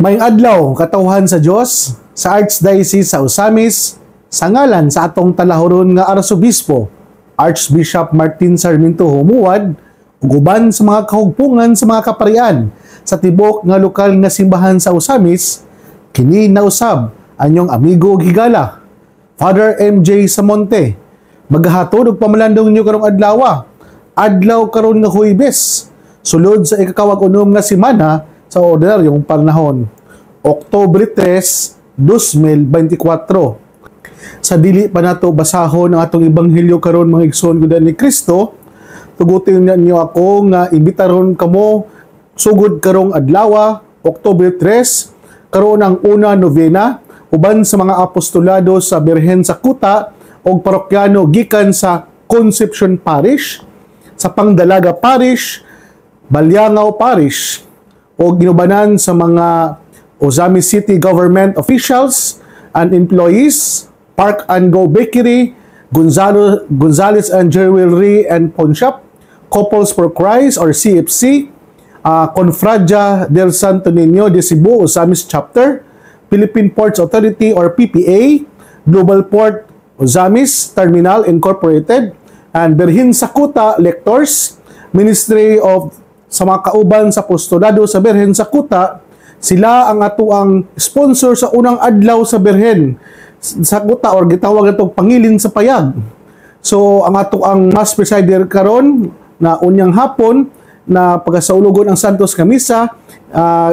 Mayong adlaw, katawhan sa Dios sa Archdiocese sa Osamis, sa ngalan sa atong talahuron nga Arsobispo, Archbishop Martin Sarmiento Humuad, ug uban sa mga kahugpungan sa mga kaparian sa tibok nga lokal nga simbahan sa Osamis, kini nausab anyong amigo ug higala, Father MJ Samonte. Maghahatod og pamalandong niyo karong adlaw karon nga Huwebes, sulod sa ikakawag-unom nga semana sa ordinaryong panahon, Oktubre 3, 2024. Sa dili pa nato basahon ang atong ebanghelyo karon mga igsoon gud ni Kristo, tugutin ninyo ako nga imbitaron kamo sugod karong adlaw, Oktubre 3, karon ang una novena uban sa mga apostolado sa Birhen sa Kuta o parokyano gikan sa Concepcion Parish, sa Pangdalaga Parish, Balyangaw Parish, o ginubanan sa mga Osamis City government officials and employees, Park and Go Bakery, Gonzales and Jewelry and Pawn Shop, Couples for Christ or CFC, Confradia del Santo Niño de Cebu Osamis Chapter, Philippine Ports Authority or PPA, Global Port Osamis Terminal Incorporated, and Birhen sa Kuta Lectors, Ministry of sa mga kauban sa apostolado sa Birhen sa Kuta. Sila ang atuang sponsor sa unang adlaw sa Birhen sa Kuta or gitawag itong Pangilin sa Payag. So ang atuang Mass Presider karon na unyang hapon na pagasaulugon ang Santos Kamisa,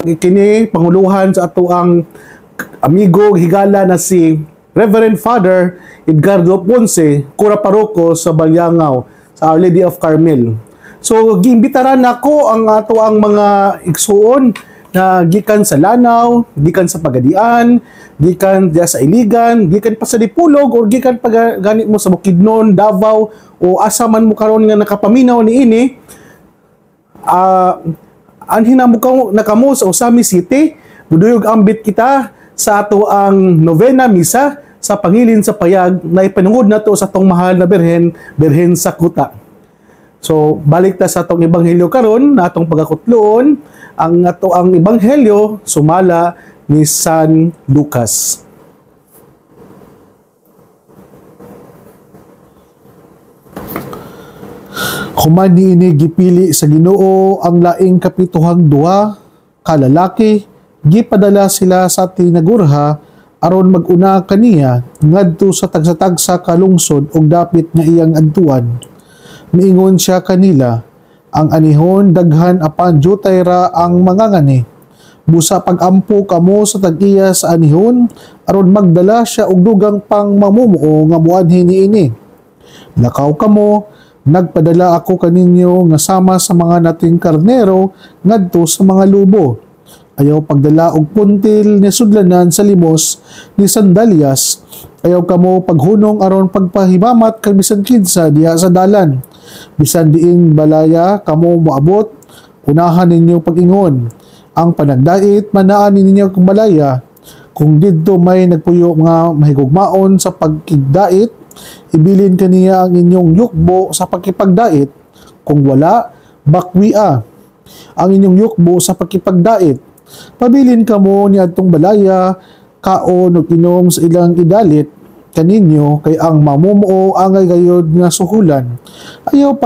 kini panguluhan sa atuang amigo higala na si Reverend Father Edgardo Ponce, Cura Paroko sa Balyangaw, sa Our Lady of Carmel. So, giimbitaran nako ang ato ang mga igsuon na gikan sa Lanao, gikan sa Pagadian, gikan diya sa Iligan, gikan pa sa Dipulog, o gikan pa ganit mo sa Bukidnon, Davao, o asa man mo karon nga nakapaminaw ni ini, anhin mo nakamo sa Osamis City, buduyog ambit kita sa ato ang novena misa sa Pangilin sa Payag na ipanungod nato sa atong mahal na Birhen sa Kuta. So, balik ta sa atong ebanghelyo karon na atong pagakutloon, ang ato ang ebanghelyo sumala ni San Lucas. Human niini gipili sa Ginoo ang laing kapituhang duha ka lalaki, gipadala sila sa tinagurha aron mag-una kaniya ngadto sa tagsa-tagsa ka lungsod ug dapit nga iyang adtuan. Miingon siya kanila, ang anihon daghan apan jutay ra ang mangangani. Busa pag-ampo kamo sa tag-iya sa anihon aron magdala siya og dugang pang mamumuo nga muadhi niini. Lakaw kamo, nagpadala ako kaninyo nga sama sa mga nating karnero ngadto sa mga lubo. Ayaw pagdala og puntil ni sudlanan sa limos ni sandalias. Ayaw kamo paghunong aron pagpahimamat kag bisan kinsa diha sa dalan. Bisan diin balaya kamo moabot, unahan ninyo pag-ingon. Ang panagdait manaan ninyo kung balaya. Kung didto may nagpuyo nga mahigugmaon sa pagkigdait, ibilin kaniya ang inyong yukbo sa pagkipagdait. Kung wala, bakwia ang inyong yukbo sa pagkipagdait. Pabilin kamo ni adtong balaya, kaon ug inom sa ilang idalit kaninyo kay ang mamumuo angay gayod nga suhulan. Ayaw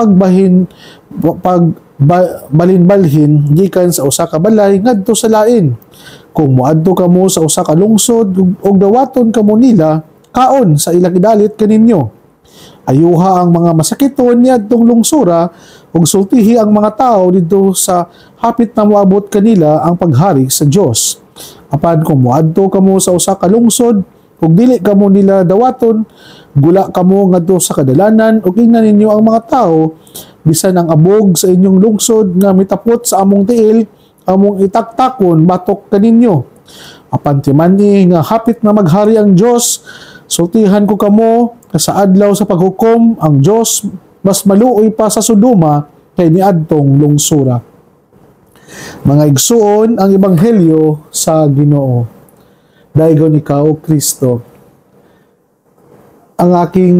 balinbalhin gikan sa usa ka balay ngadto sa lain. Kung moadto kamo sa usa ka lungsod ug dawaton kamo nila, kaon sa ilang idalit kaninyo. Ayuha ang mga masakiton ni adtong lungsura ug sultihi ang mga tao didto sa hapit na moabot kanila ang paghari sa Dios. Apan kung moadto kamo sa usa ka lungsod ug dili kamo nila dawaton, gula kamo ngadto sa kadalanan ug ingnan ninyo ang mga tao bisan ang abog sa inyong lungsod nga mitapot sa among tiil, among itaktakon batok kaninyo. Apan timani nga hapit na maghari ang Dios, sultihan ko kamo sa adlaw sa paghukom ang Dios mas maluoy pa sa Sodoma kay niadtong lungsura. Mga igsuon, ang ebanghelyo sa Ginoo. Daigon ikaw, Kristo. Ang aking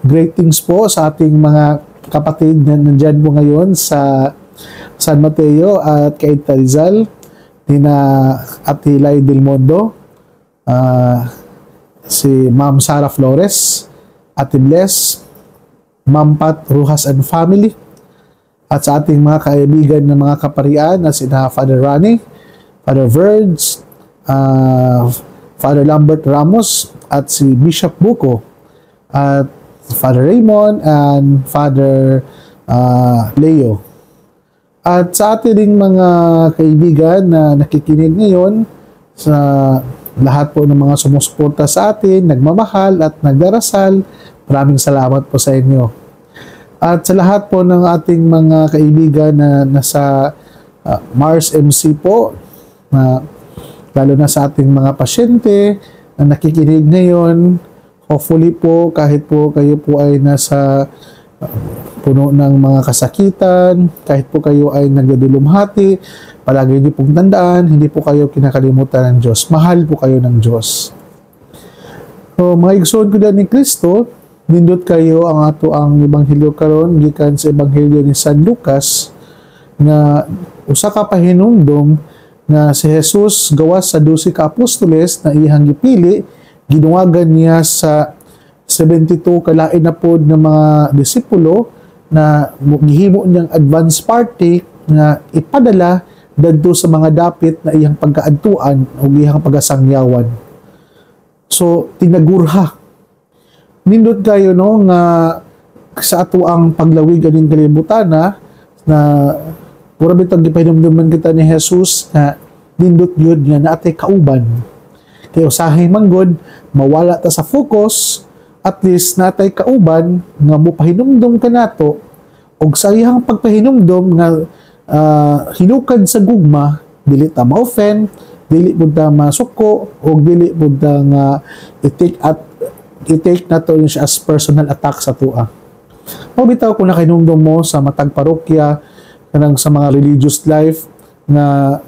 greetings po sa ating mga kapatid na nandyan po ngayon sa San Mateo at kay Rizal. nina Ate Lai Del Mondo, si Ma'am Sara Flores, Ate Bless, Ma'am Pat Ruhas and family, at sa ating mga kaibigan ng mga kaparian na sina Father Rani, Father Verge, Father Lambert Ramos, at si Bishop Buko, at Father Raymond and Father Leo. At sa ating ding mga kaibigan na nakikinig ngayon, sa lahat po ng mga sumusuporta sa atin, nagmamahal at nagdarasal, maraming salamat po sa inyo. At sa lahat po ng ating mga kaibigan na nasa Mars MC po, lalo na sa ating mga pasyente na nakikinig ngayon, hopefully po kahit po kayo po ay nasa puno ng mga kasakitan, kahit po kayo ay nagdudulumhati, palagi niyo pong tandaan, hindi po kayo kinakalimutan ng Diyos. Mahal po kayo ng Diyos. So, mga igsoon ko din ni Kristo, nindot kayo ang ato ang Ebanghelyo karon gikan sa Ebanghelyo ni San Lucas, nga usa ka pahinumdom nga si Jesus gawas sa 12 ka apostoles na iyang gipili, giduwagan niya sa 72 kalain na pod ng mga disipulo na gihimo niyang advance party nga ipadala dadto sa mga dapit na iyang pagkaadtuan o iyang pagasangyawan. So tinagurha nindot kayo no nga sa ato ang paglawig aning kalibutan na pura bitang gipahinumduman kita ni Jesus na nindot yun nga naatay kauban. Kaya usahay manggod mawala ta sa focus, at least natay kauban nga mopahinumdom ka nato og sa iyang pagpahinumdom nga hinukad sa gugma, dili ta ma-offend, dili pud ta masuko, og dili pud ta nga i-take nato siya as personal attack sa tua. Mabitaw kung nakahinumdom mo sa matag parokya kanang sa mga religious life nga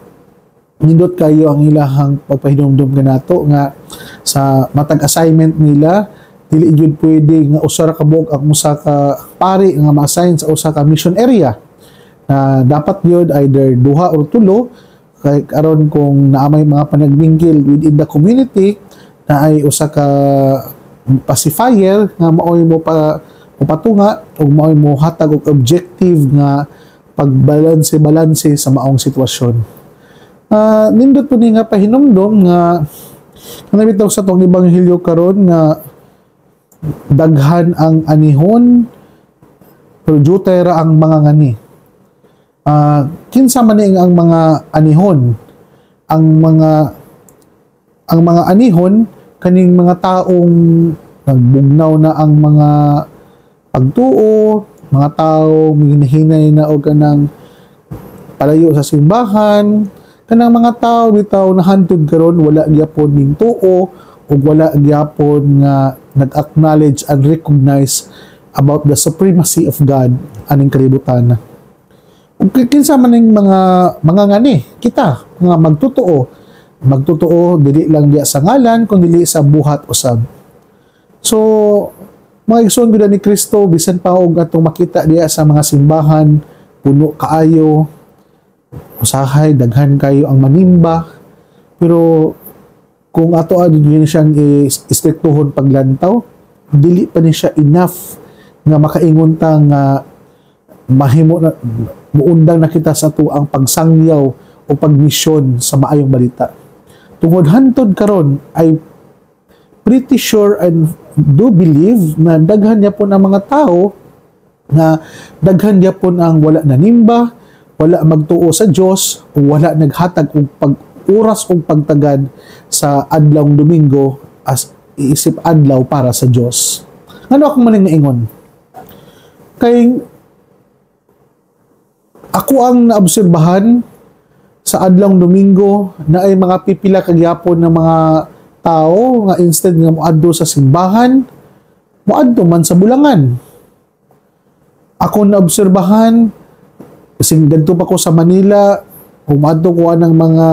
nindot kayo ang ilahang pagpahinumdom kanato nga sa matag assignment nila, dili gyud pwede nga usa ra ka buok ang usa ka pari nga ma-assign sa usa ka mission area. Dapat yun either duha or tulo, kay aron kung naamay mga panagbingkil within the community na ay usa ka pacifier nga maoy mo patunga o maoy mo hatag og objective nga pagbalanse sa maong sitwasyon. Nindot po ni nga pahinumdom nga kanabitaw sa tong Ebanghelyo karon nga daghan ang anihon pero jutay ra ang mga ngani. Kinsa man ang mga anihon? Ang mga anihon kaning mga taong nagbugnaw na ang mga pagtuo, mga tao hinahinay na og kanang palayo sa simbahan, kanang mga tao bitaw na hantod karon wala gyapon ning tuo ug wala gyapon nga nag-acknowledge and recognize about the supremacy of God aning kalibutan. Ug kinsa man ning mga ngani kita nga magtotoo dili lang diya sa ngalan kundi sa buhat usab. So mga igsoon gid ni Kristo bisan pa og atong makita diya sa mga simbahan puno kaayo, usahay daghan kayo ang manimba, pero kung ato adun siyang istriktuhon paglantaw, dili pa ni siya enough nga makaingon ta nga mahimo na muundang na kita sa ato ang pagsangyaw o pagmisyon sa maayong balita. Tungod hantod karon ay pretty sure and do believe na daghan gyapon ang mga tao nga daghan gyapon ang wala nanimba, wala magtuo sa Dios, o wala naghatag og oras og pagtagad sa adlawng Domingo as iisip adlaw para sa Dios. Ngano ako maning naingon? Kay ako ang naobserbahan sa adlawng Domingo na ay mga pipila kagyapon ng mga tao nga instead nga moadto sa simbahan, moadto man sa bulangan. Ako naobserbahan kasing dagto pa ko sa Manila, umadto ko ng mga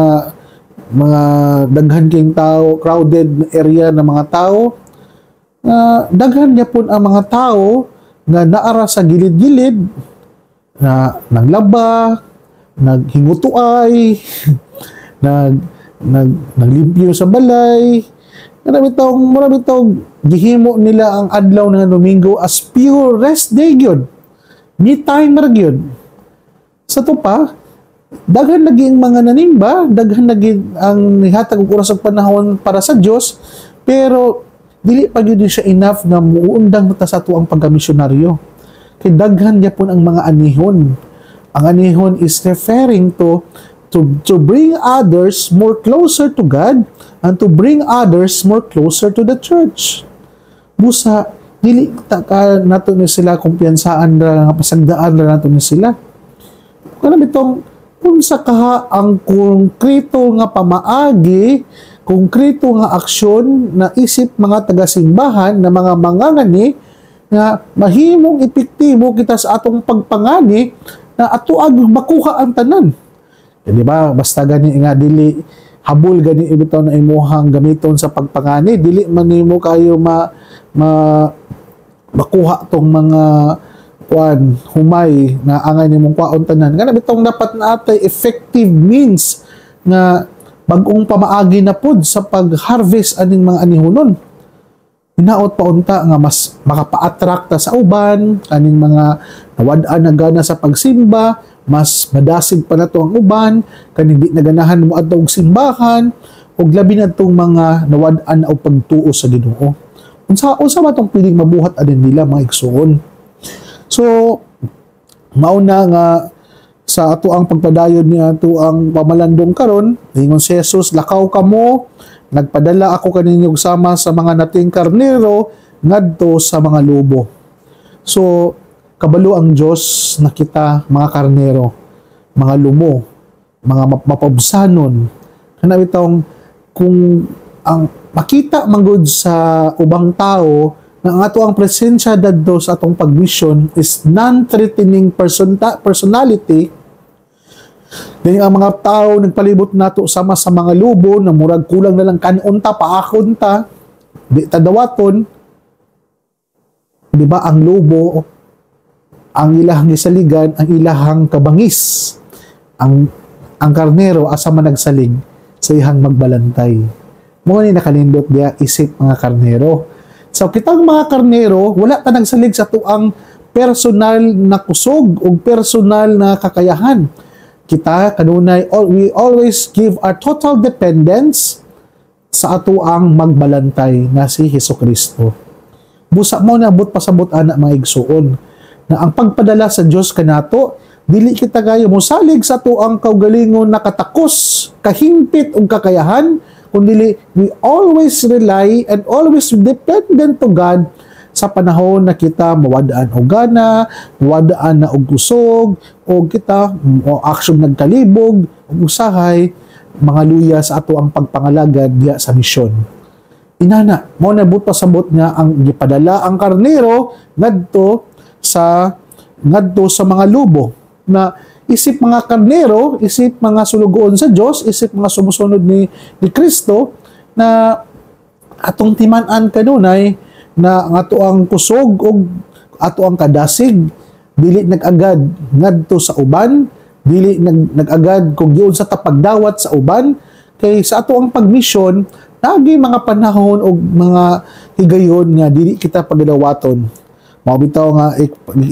daghan kayong tao, crowded area ng mga tao. Daghan gyapon ang mga tao nga naara sa gilid-gilid na naglaba, naghingutuay, naglimpyo sa balay. Marami tawong gihimo nila ang adlaw ng Domingo as pure rest day gyud. Me time ra gyud. Sa to pa, daghan lagi ang mga nanimba, daghan lagi ang nihatag og oras ug panahon para sa Dios, pero dili pa gyud siya enough na muundang ta sa tuang pagkamisyonaryo. Kay daghan gyapon ang mga anihon. Ang anihon is referring to bring others more closer to God and to bring others more closer to the church. Busa, dili ka nato ni sila kumpiyansaan ra, pasagdaan ra nato ni sila. Kung bitong unsa kaha ang konkreto nga pamaagi, konkreto nga aksyon na isip mga taga-simbahan na mga mangangani nga mahimong epektibo kita sa atong pagpangani na atuag makuha ang tanan. Di ba? Basta gani nga dili habol gani ibitaw na imuhang gamiton sa pagpangani, dili man nimo kayo makuha tong mga humay na angay nimong kwaon tanan. Nga bitong dapat na atay effective means nga bagong pamaagi na pod sa pag-harvest aning mga anihunon. Hinaot pa unta nga mas makapa-attract sa uban, aning mga nawad-an na gana sa pagsimba, mas madasig pa na to ang uban, kaning di naganahan mo adto og simbahan, ug labi na tong mga nawad-an na og pagtuo sa Ginoo. Unsa ba tong piling mabuhat adin nila mga igsoon? So, mauna nga sa ato ang pagpadayod ni ato ang pamalandong karon, ingon si Jesus, lakaw kamo, nagpadala ako kaninyo sama sa mga nating karnero ngadto sa mga lobo. So, kabalo ang Diyos na kita mga karnero, mga lumo, mga mapabsanon. Kana bitong kung ang makita manggod sa ubang tao na ang ato ang presensya dadto sa atong pagmission is non-threatening personality, then ang mga tao nagpalibot nato sama sa mga lubo na murag kulang na lang kanunta paakon ta di tadawaton, di ba ang lubo ang ilahang gisaligan, ang ilahang kabangis, ang karnero asa man nagsalig sa ihang magbalantay. Mo ni nakalindot diya isip mga karnero. So kitang mga karnero, wala ta nagsalig sa tuang personal na kusog o personal na kakayahan. Kita kanunay we always give our total dependence sa ato ang magbalantay na si Hesukristo. Busa mo na but pasabot ana mga igsuon na ang pagpadala sa Dios kanato dili kita kayo mosalig sa ato ang kaugalingon na katakos, kahimpit ug kakayahan, kundi we always rely and always dependent to God sa panahon na kita mawadaan og gana, mawadaan na og kusog, o kita o action nagkalibog, ug usahay mga luya sa ato ang pagpangalagad diya sa misyon. Inana, mo na but pasabot nga ang gipadala ang karnero ngadto sa mga lubo na isip mga karnero, isip mga sulugoon sa Dios, isip mga sumusunod ni Kristo na atong timan-an kanunay na ang ato ang kusog o ato ang kadasig dili nag-agad ngadto sa uban, dili nag-agad kung giun sa tapagdawat sa uban, kay sa ato ang pagmisyon nagi mga panahon o mga higayon nga dili kita pagdawaton. Mao bitaw nga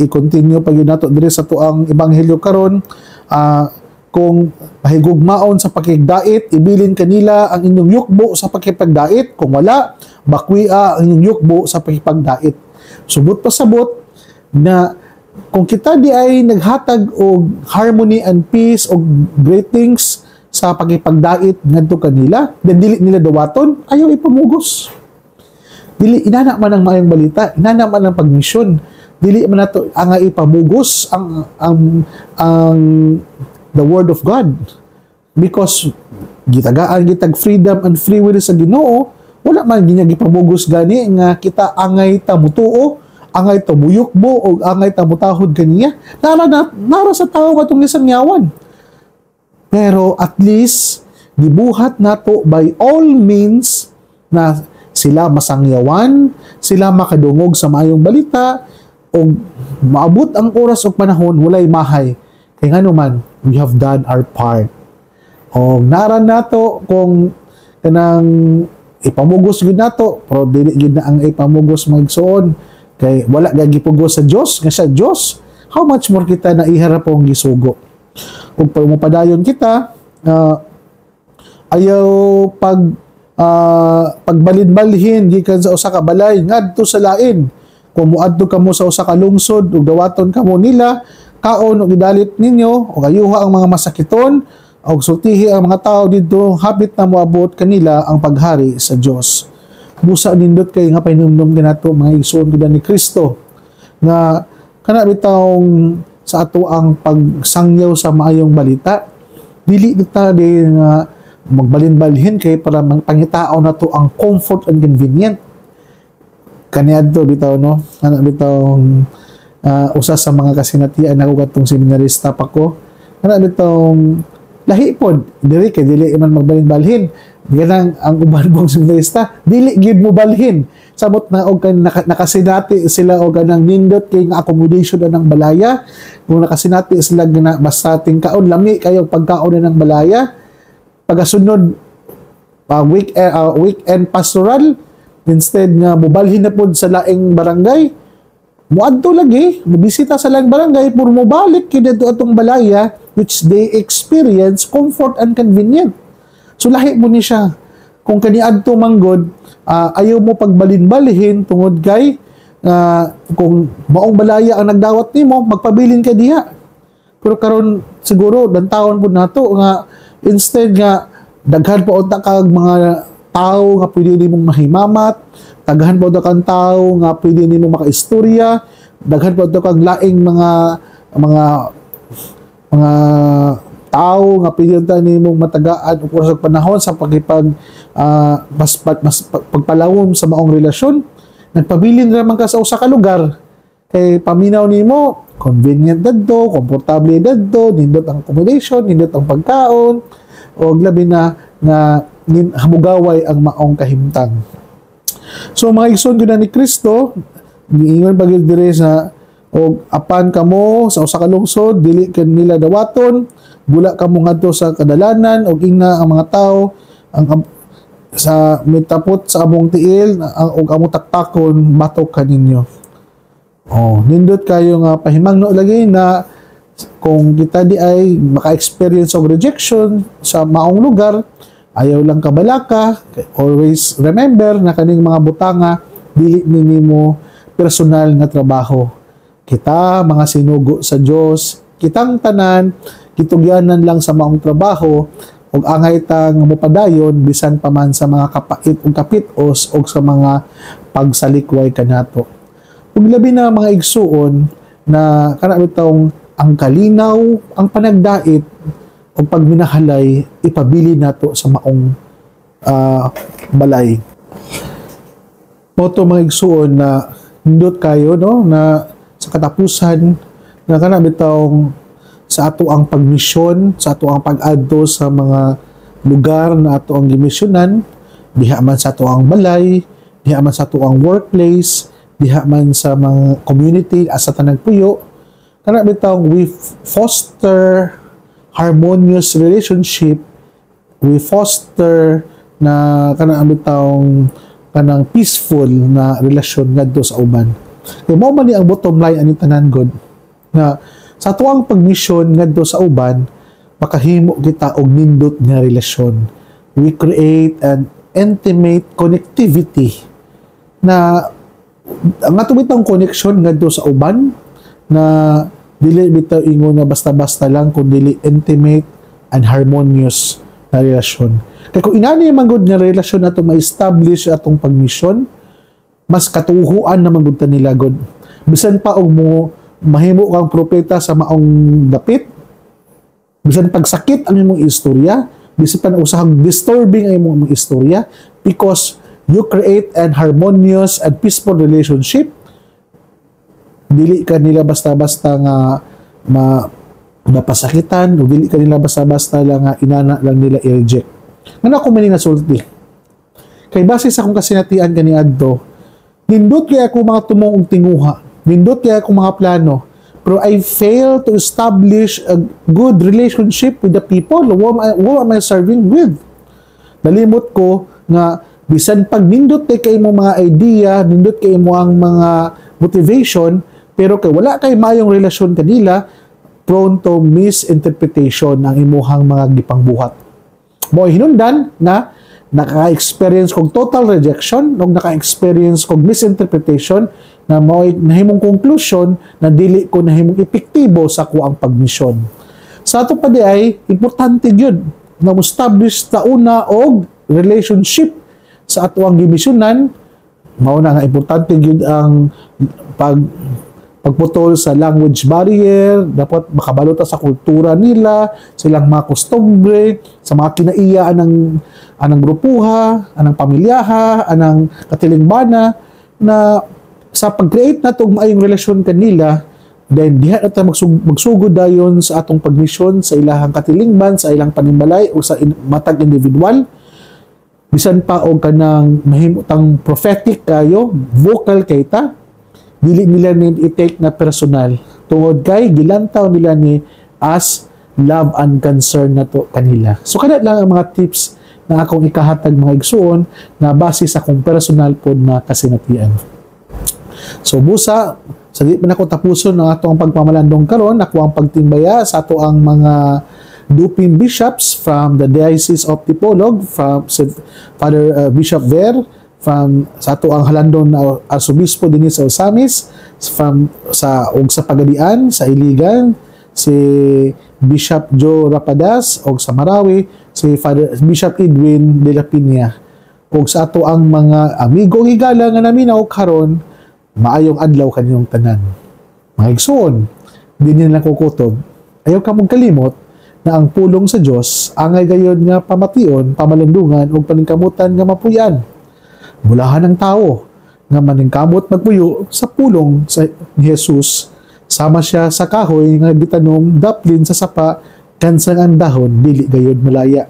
i-continue pa gyud nato diri sa tuang ebanghelyo karon, kung mahigugmaon sa pakigdait, ibilin kanila ang inyong yukbo sa pakipagdait, kung wala bakwia ang inyong yukbo sa pakipagdait. Subot pasabot na kung kita di ay naghatag og harmony and peace og greetings sa pakipagdait ngadto kanila, then dili nila dawaton, ayaw ipamugos. Dili inana man ang maayong balita, inana man ang pagmisyon, dili man nato ang ipamugos ang the word of God, because gitagaan gitag freedom and free will sa Ginoo, wala man ginya gipamugos gani nga kita angay ta mutuo, angay ta muyukbo o angay ta mutahod kaniya. Nara sa tao katong gisangyawan, pero at least gibuhat nato by all means na sila masangyawan, sila makadungog sa maayong balita, o maabot ang oras o panahon, walay mahay. Kaya nga naman, we have done our part. O naran nato kung kanang ipamugos gid nato, pero dili gid na ang ipamugos magsuon kay wala gagi pugos sa Dios, nga sa Dios. How much more kita na iharap ang gisugo? Kung pagmapadayon kita, ayaw pagbalin-balhin gikan sa usa ka balay ngadto sa lain. Kung muadto kamo sa usa ka lungsod ug dawaton kamo nila, kaon ug gidalit ninyo o kayuha ang mga masakiton o sultihi ang mga tao dito, hapit na moabot kanila ang paghari sa Dios. Busa nindot kay nga pahinumdum kanato mga igsoon gid ni Kristo nga kana bitawng sa ato ang pagsangyaw sa maayong balita, dili kita din magbalin-balhin kay para pangitao na to ang comfort and convenient. Kaniadto bitaw no, ana bitawng usa sa mga kasinatian ako katong seminarista pa ko, ana bitawng lahi pod dili kay dili man magbalin-balhin. Ganang ang uban mong seminarista dili gid mo balhin samot na og nakasinati sila og ganang nindot kay nga accommodation na ng balaya. Kung nakasinati sila na basta tingkaon lami kayo pagkaon na ng balaya, pagasunod weekend pastoral, instead nga mobalhin na pod sa laing barangay, muadto lagi mobisita sa laing barangay puro mobalik kid atong balaya, which they experience comfort and convenient. So lahi mo ni siya. Kung kaniadto manggod, ayaw mo pagbalin-balihin tungod kay kung maong balaya ang nagdawat nimo, magpabilin ka diha. Pero karon siguro dantawon pud nato nga instead nga daghan pa unta kag mga tao nga pwede nimong mahimamat, daghan pa unta kang tao nga pwede nimong makaistorya, daghan pa unta kag laing mga tao nga pwede unta nimong matagaan og sa panahon sa mas pagpalawom sa maong relasyon. Nagpabilin raman ka sa usa ka lugar kay paminaw nimo convenient dadto, komportable dadto, nindot ang accommodation, nindot ang pagkaon, o labi na nga hamugaway ang maong kahimtang. So mga igsoon gyud ni Kristo, giingon pagid dire sa og apan kamo sa usa ka lungsod dili kanila dawaton, bula kamo ngadto sa kadalanan og ingna ang mga tao ang sa mitapot sa among tiil og among taktakon batok kaninyo. Oh, nindot kayo nga pahimangno lagi na kung kita di ay maka-experience og rejection sa maong lugar, ayaw lang kabalaka, always remember na kaning mga butanga dili nimo personal nga trabaho. Kita mga sinugo sa Dios, kitang tanan kitugyanan lang sa maong trabaho ug angay tang mopadayon bisan pa man sa mga kapait ug kapitos ug sa mga pagsalikway kanato. Ug labi na mga igsuon na kana bitong ang kalinaw, ang panagdait o pagminahalay ipabili nato sa maong balay. Moto mga igsuon na hindot kayo no na sa katapusan na kana bitong sa ato ang pagmisyon, sa ato ang pag-adto sa mga lugar na ato ang gimisyonan, diha man sa ato ang balay, diha man sa ato ang workplace, diha man sa mga community as sa tanang puyo, kana bitong we foster harmonious relationship, we foster na kana bitong kanang peaceful na relasyon ngadto sa uban. Kay mao man ni ang bottom line ani tanan god na sa tuwang pagmisyon ngadto sa uban, makahimo kita og nindot nga relasyon. We create an intimate connectivity na ang ato bitong connection ngadto sa uban na dili bitaw ingon na basta-basta lang kundi intimate and harmonious na relasyon. Kaya kung inani man gud nga relasyon nato ma-establish atong pagmisyon, mas katuhuan na magud ta nila gud. Bisan pa og mo mahimo kang propeta sa maong dapit, bisan pagsakit ang imong istorya, bisan pa usahang disturbing ang imong istorya, because you create an harmonious and peaceful relationship. Dili ka nila basta-basta nga mapasakitan, o dili ka nila basta-basta lang nga inana lang nila i-reject. Nga ako man nga sulti. Kay base sa akong kasinatian kaniadto, nindot kay ako mga tumong og tinguha, nindot kay ako mga plano, pero I fail to establish a good relationship with the people who am I serving with. Nalimot ko nga bisan pag nindot kay mo mga idea, nindot kay mo ang mga motivation, pero kay wala kay mayong relasyon kanila, prone to misinterpretation ang imuhang mga gipangbuhat. Mo hinungdan na naka-experience kog total rejection o naka-experience kog misinterpretation na nahimong conclusion na dili ko nahimong epektibo sa kuang pagmisyon. Sa ato pa di ay importante gyud na establish ta una og relationship sa ato ang gimisyonan. Mao na nga importante gyud ang pagputol sa language barrier, dapat makabalo ta sa kultura nila, silang mga kustombre, sa mga kinaiya anang grupuha, anang pamilyaha, anang katilingbana, na sa pag-create na itong maayong relasyon kanila, then diha na tayo magsugod dayon sa atong pagmisyon sa ilahang katilingban, sa ilang panimbalay o sa matag individual. Bisan pa og kanang mahimutang prophetic kayo, vocal kay ta, dili nila ni i-take na personal. Tungod kay gilantaw nila ni as love and concern na to kanila. So kada lang ang mga tips na akong ikahatag mga igsuon na base sa akong personal pod na kasinatian. So busa, sa di pa na ko tapuson ng atong pagmamalandong karon, ako ang pagtimbaya sa ato ang mga duping bishops from the Diocese of Tipolog, from Father Bishop Ver, from sa ato ang halandon na Arsobispo din sa Osamis, sa Pagadian, sa Iligan, si Bishop Joe Rapadas, o sa Marawi, si Father Bishop Edwin de la Piña. O sa ato ang mga amigo higala nga naminaw karon, maayong adlaw kanyang tanan. Mga igsoon, din nila kukutob, ayaw ka mong kalimot na ang pulong sa Diyos, angay gayon nga pamation, pamalandungan, o paningkamutan nga mapuyan. Bulahan ng tao, nga maningkamot magpuyo sa pulong sa Jesus, sama siya sa kahoy nga gitanom, daplin sa sapa, kansang ang dahon, dili gayon malaya.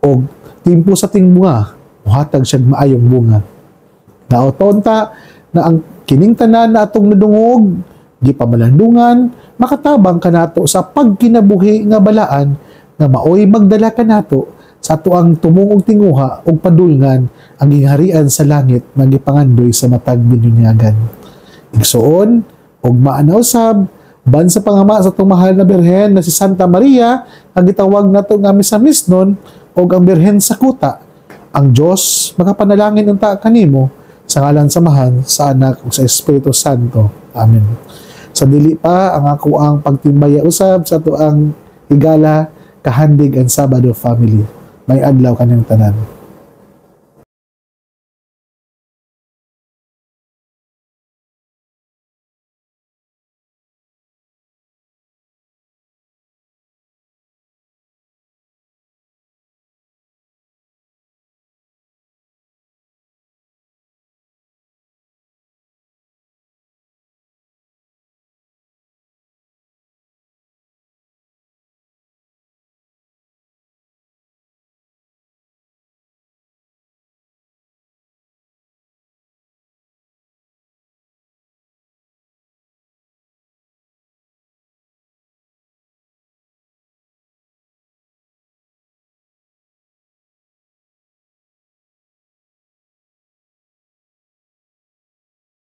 O timpo sa tingmunga, muhatag siyang maayong bunga. Naotonta na ang kining tanan na atong nadungog, gipamalandungan, makatabang kanato sa pagkinabuhi nga balaan nga maoy magdala kanato sa ato ang tumong og tinguha og padulngan ang giharian sa langit nga gipangandoy sa matag binyunyagan. Igsuon og maanaw sab ban sa pangama sa atong mahal na Birhen na si Santa Maria ang gitawag nato nga misamisnon og ang Birhen sa kuta. Ang Dios magapanalangin unta kanimo sa ngalan samahan sa Anak ug sa Espiritu Santo. Amen. Sa dili pa ang ako ang pagtimbaya usab sa ato ang higala kahandig ang Sabado family. May adlaw kanang tanan.